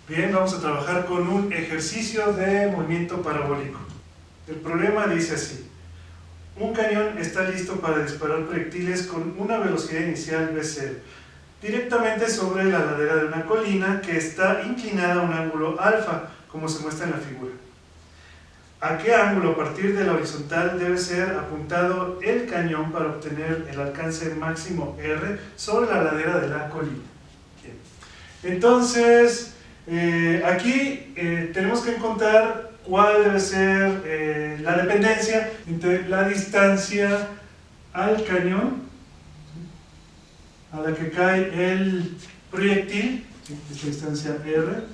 Bien, vamos a trabajar con un ejercicio de movimiento parabólico. El problema dice así: un cañón está listo para disparar proyectiles con una velocidad inicial v0, directamente sobre la ladera de una colina que está inclinada a un ángulo alfa, como se muestra en la figura. ¿A qué ángulo a partir de la horizontal debe ser apuntado el cañón para obtener el alcance máximo R sobre la ladera de la colina? Bien. Entonces, aquí tenemos que encontrar cuál debe ser la dependencia entre la distancia al cañón a la que cae el proyectil, esta distancia R,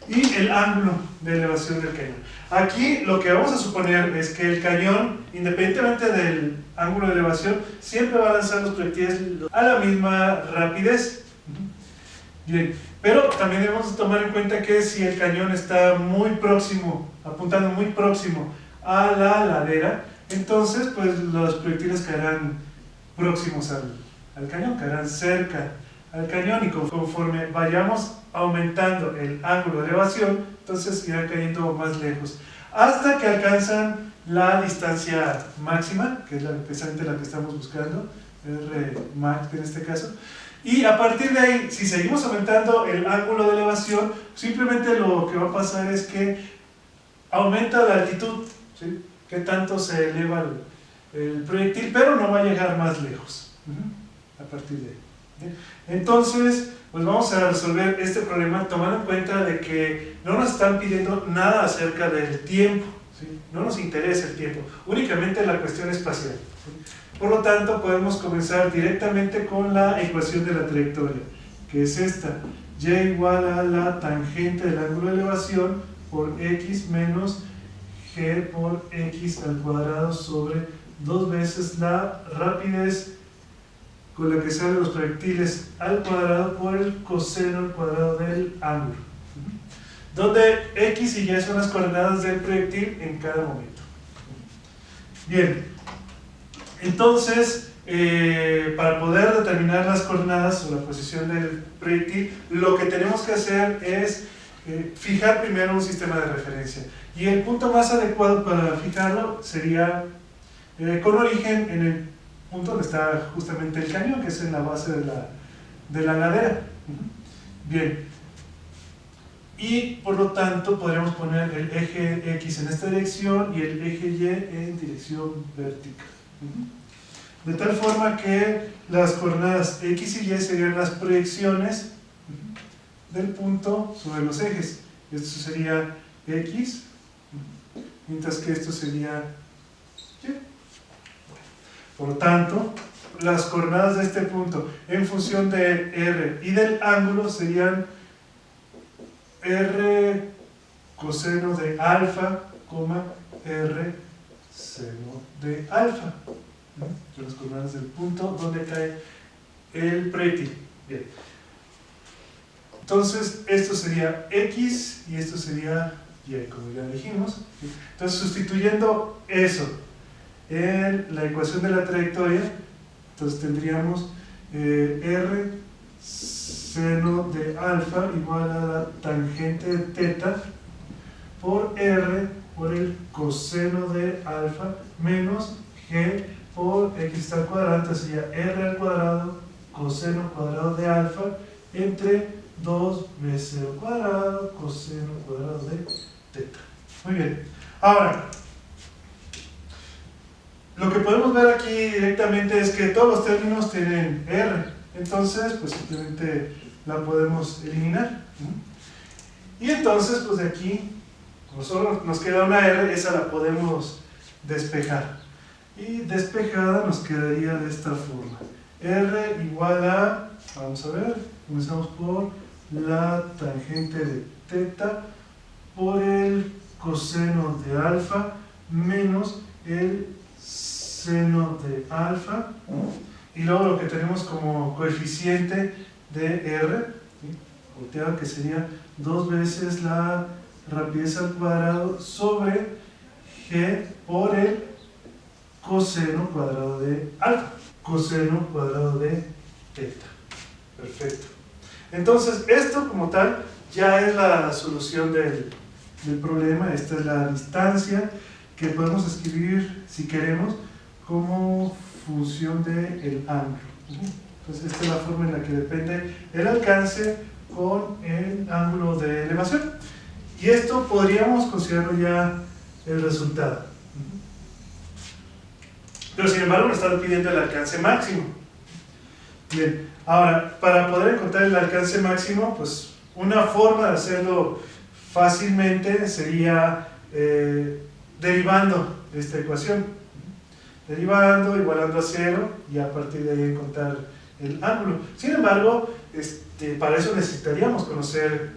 y el ángulo de elevación del cañón. Aquí lo que vamos a suponer es que el cañón, independientemente del ángulo de elevación, siempre va a lanzar los proyectiles a la misma rapidez. Bien, pero también debemos tomar en cuenta que si el cañón está muy próximo, apuntando muy próximo a la ladera, entonces pues los proyectiles caerán próximos al cañón, caerán cerca al cañón, y conforme vayamos aumentando el ángulo de elevación, entonces irán cayendo más lejos, hasta que alcanzan la distancia máxima, que es precisamente la que estamos buscando, R max en este caso. Y a partir de ahí, si seguimos aumentando el ángulo de elevación, simplemente lo que va a pasar es que aumenta la altitud, ¿sí? Que tanto se eleva el proyectil, pero no va a llegar más lejos a partir de ahí. ¿Bien? Entonces, pues vamos a resolver este problema tomando en cuenta de que no nos están pidiendo nada acerca del tiempo, ¿sí? No nos interesa el tiempo, únicamente la cuestión espacial, ¿sí? Por lo tanto, podemos comenzar directamente con la ecuación de la trayectoria, que es esta: y igual a la tangente del ángulo de elevación por x menos g por x al cuadrado sobre 2 veces la rapidez con la que salen los proyectiles al cuadrado por el coseno al cuadrado del ángulo, donde x y y son las coordenadas del proyectil en cada momento. Bien, entonces para poder determinar las coordenadas o la posición del proyectil, lo que tenemos que hacer es fijar primero un sistema de referencia, y el punto más adecuado para fijarlo sería con origen en el punto donde está justamente el cañón, que es en la base de la ladera. Bien, y por lo tanto podríamos poner el eje X en esta dirección y el eje Y en dirección vertical, de tal forma que las coordenadas X y Y serían las proyecciones del punto sobre los ejes. Esto sería X, mientras que esto sería Y. Por lo tanto, las coordenadas de este punto en función de R y del ángulo serían R coseno de alfa, R seno de alfa. Son las coordenadas del punto donde cae el proyectil. Bien. Entonces, esto sería X y esto sería Y, como ya dijimos. Entonces, sustituyendo eso en la ecuación de la trayectoria, entonces tendríamos R seno de alfa igual a la tangente de teta por R por el coseno de alfa menos G por X al cuadrado, entonces sería R al cuadrado coseno cuadrado de alfa entre 2 veces el cuadrado coseno cuadrado de teta. Muy bien, ahora lo que podemos ver aquí directamente es que todos los términos tienen R, entonces pues simplemente la podemos eliminar, y entonces pues de aquí, como solo nos queda una R, esa la podemos despejar, y despejada nos quedaría de esta forma: R igual a, vamos a ver, comenzamos por la tangente de teta por el coseno de alfa menos el seno de alfa, y luego lo que tenemos como coeficiente de R, ¿sí? Volteado, que sería 2 veces la rapidez al cuadrado sobre G por el coseno cuadrado de alfa, coseno cuadrado de teta. Perfecto. Entonces, esto como tal ya es la solución del problema. Esta es la distancia que podemos escribir, si queremos, como función del ángulo. Entonces esta es la forma en la que depende el alcance con el ángulo de elevación. Y esto podríamos considerarlo ya el resultado. Pero sin embargo nos está pidiendo el alcance máximo. Bien, ahora, para poder encontrar el alcance máximo, pues una forma de hacerlo fácilmente sería derivando esta ecuación. Derivando, igualando a 0, y a partir de ahí encontrar el ángulo. Sin embargo, para eso necesitaríamos conocer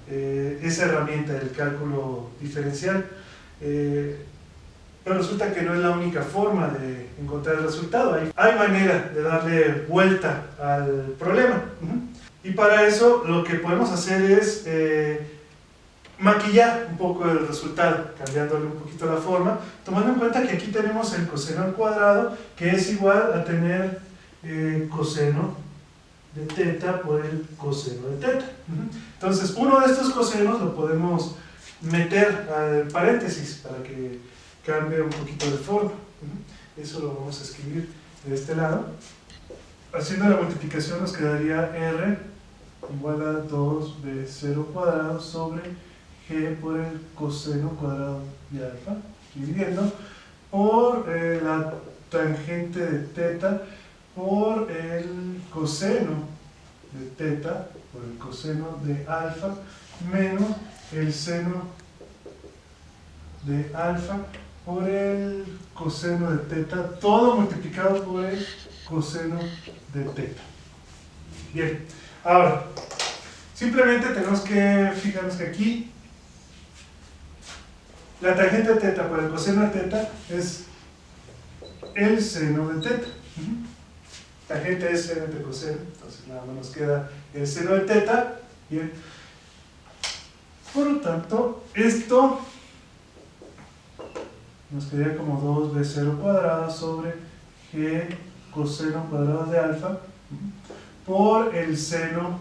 esa herramienta del cálculo diferencial. Pero resulta que no es la única forma de encontrar el resultado. Hay manera de darle vuelta al problema. Y para eso lo que podemos hacer es maquillar un poco el resultado, cambiándole un poquito la forma, tomando en cuenta que aquí tenemos el coseno al cuadrado, que es igual a tener coseno de teta por el coseno de teta. Entonces, uno de estos cosenos lo podemos meter al paréntesis para que cambie un poquito de forma. Eso lo vamos a escribir de este lado. Haciendo la multiplicación nos quedaría r igual a 2b0 cuadrado sobre g por el coseno cuadrado de alfa, dividiendo por la tangente de teta por el coseno de teta por el coseno de alfa menos el seno de alfa por el coseno de teta, todo multiplicado por el coseno de teta. Bien, ahora, simplemente tenemos que fijarnos que aquí la tangente de teta por el coseno de teta es el seno de teta. Tangente es seno entre coseno, entonces nada más nos queda el seno de teta. Bien, por lo tanto, esto nos quedaría como 2b0 cuadrado sobre g coseno cuadrado de alfa por el seno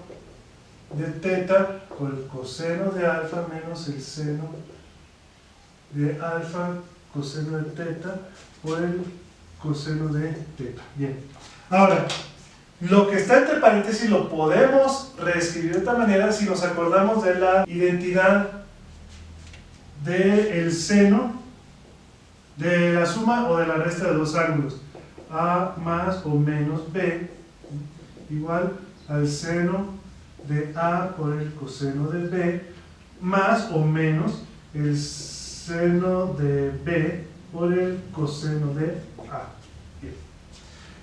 de teta por el coseno de alfa menos el seno de alfa coseno de teta por el coseno de teta. Bien, ahora, lo que está entre paréntesis lo podemos reescribir de esta manera si nos acordamos de la identidad del seno de la suma o de la resta de dos ángulos, a más o menos b igual al seno de a por el coseno de b más o menos el seno de b por el coseno de a. Bien.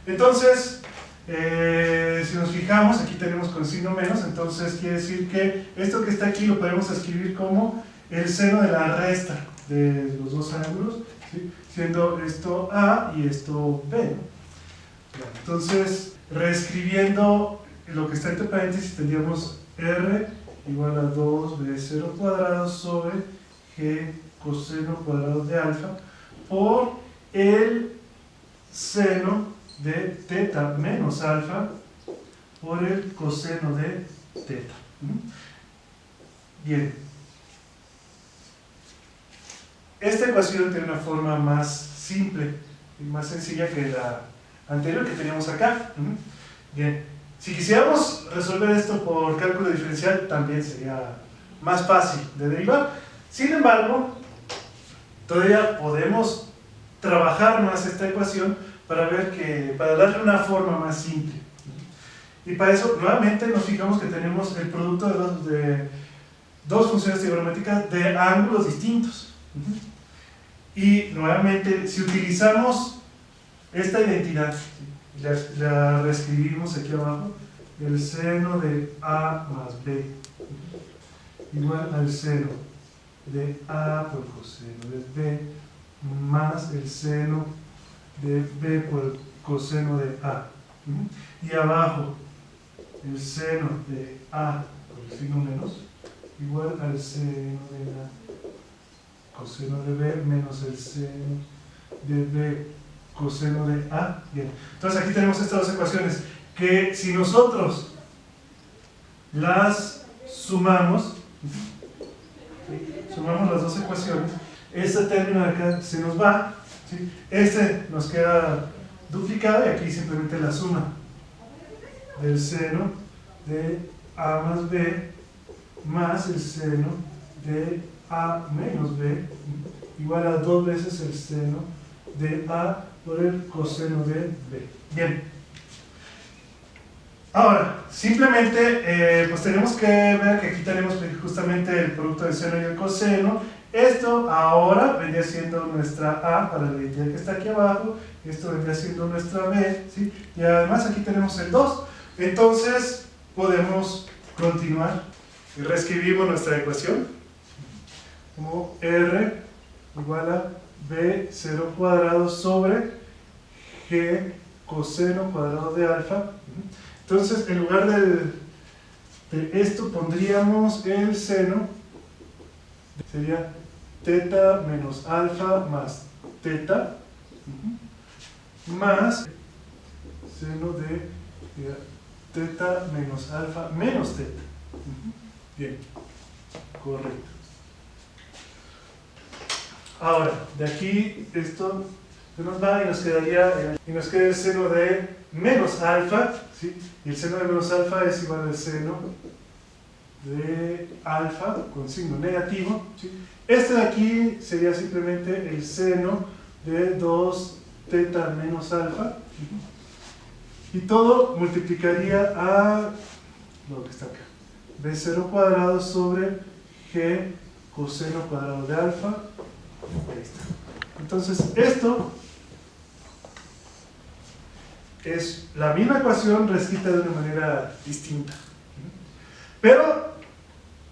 Entonces, si nos fijamos, aquí tenemos con signo menos, entonces quiere decir que esto que está aquí lo podemos escribir como el seno de la resta de los dos ángulos, ¿sí? Siendo esto a y esto b, ¿no? Entonces, reescribiendo lo que está entre paréntesis, tendríamos r igual a 2b0 cuadrado sobre g coseno cuadrado de alfa por el seno de teta menos alfa por el coseno de teta. Bien, esta ecuación tiene una forma más simple y más sencilla que la anterior que teníamos acá. Bien, si quisiéramos resolver esto por cálculo diferencial también sería más fácil de derivar. Sin embargo, todavía podemos trabajar más esta ecuación para darle una forma más simple. Y para eso, nuevamente, nos fijamos que tenemos el producto de dos funciones trigonométricas de ángulos distintos. Y nuevamente, si utilizamos esta identidad, la reescribimos aquí abajo, el seno de a más b igual al seno de a por coseno de b más el seno de b por el coseno de a. Y abajo, el seno de a por el signo menos igual al seno de a coseno de b menos el seno de b coseno de a. Bien, entonces aquí tenemos estas dos ecuaciones que si nosotros las sumamos ¿Sí? Sumamos las dos ecuaciones. Este término de acá se nos va, ¿sí? Este nos queda duplicado y aquí simplemente la suma del seno de a más b más el seno de a menos b igual a 2 veces el seno de a por el coseno de b. Bien. Ahora, simplemente pues tenemos que ver que aquí tenemos justamente el producto del seno y el coseno. Esto ahora vendría siendo nuestra a para la identidad que está aquí abajo. Esto vendría siendo nuestra b, ¿sí? Y además aquí tenemos el 2. Entonces podemos continuar y reescribimos nuestra ecuación como r igual a b0 cuadrado sobre g coseno cuadrado de alfa. Entonces, en lugar de esto pondríamos el seno, sería teta menos alfa más teta, más seno de teta menos alfa menos teta. Bien, correcto. Ahora, de aquí esto se nos va y nos quedaría el seno de menos alfa, ¿sí? Y el seno de menos alfa es igual al seno de alfa con signo negativo, ¿sí? Este de aquí sería simplemente el seno de 2 teta menos alfa, y todo multiplicaría a lo que está acá, b0 cuadrado sobre g coseno cuadrado de alfa. Ahí está. Entonces esto es la misma ecuación reescrita de una manera distinta, pero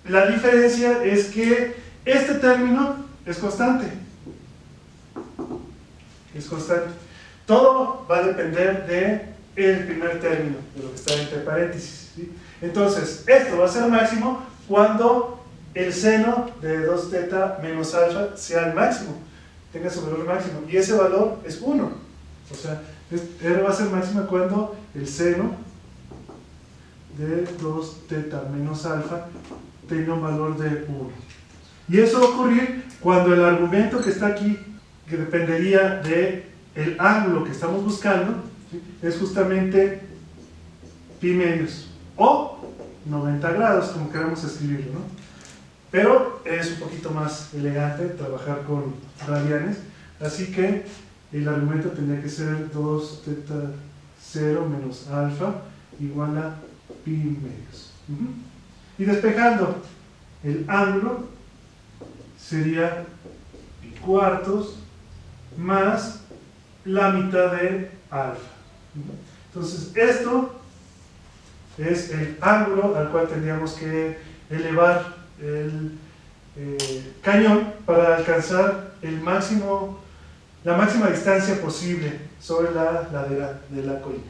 la diferencia es que este término es constante. Es constante. Todo va a depender del primer término, de lo que está entre paréntesis, ¿sí? Entonces, esto va a ser máximo cuando el seno de 2 teta menos alfa sea el máximo, tenga su valor máximo, y ese valor es 1. O sea, R va a ser máxima cuando el seno de 2 teta menos alfa tenga un valor de 1. Y eso va a ocurrir cuando el argumento que está aquí, que dependería del ángulo que estamos buscando, ¿sí? Es justamente pi medios o 90 grados, como queramos escribirlo, ¿no? Pero es un poquito más elegante trabajar con radianes, así que el argumento tendría que ser 2 teta 0 menos alfa igual a pi medios. Y despejando el ángulo sería pi cuartos más la mitad de alfa. Entonces esto es el ángulo al cual tendríamos que elevar el cañón para alcanzar la máxima distancia posible sobre la ladera de la colina.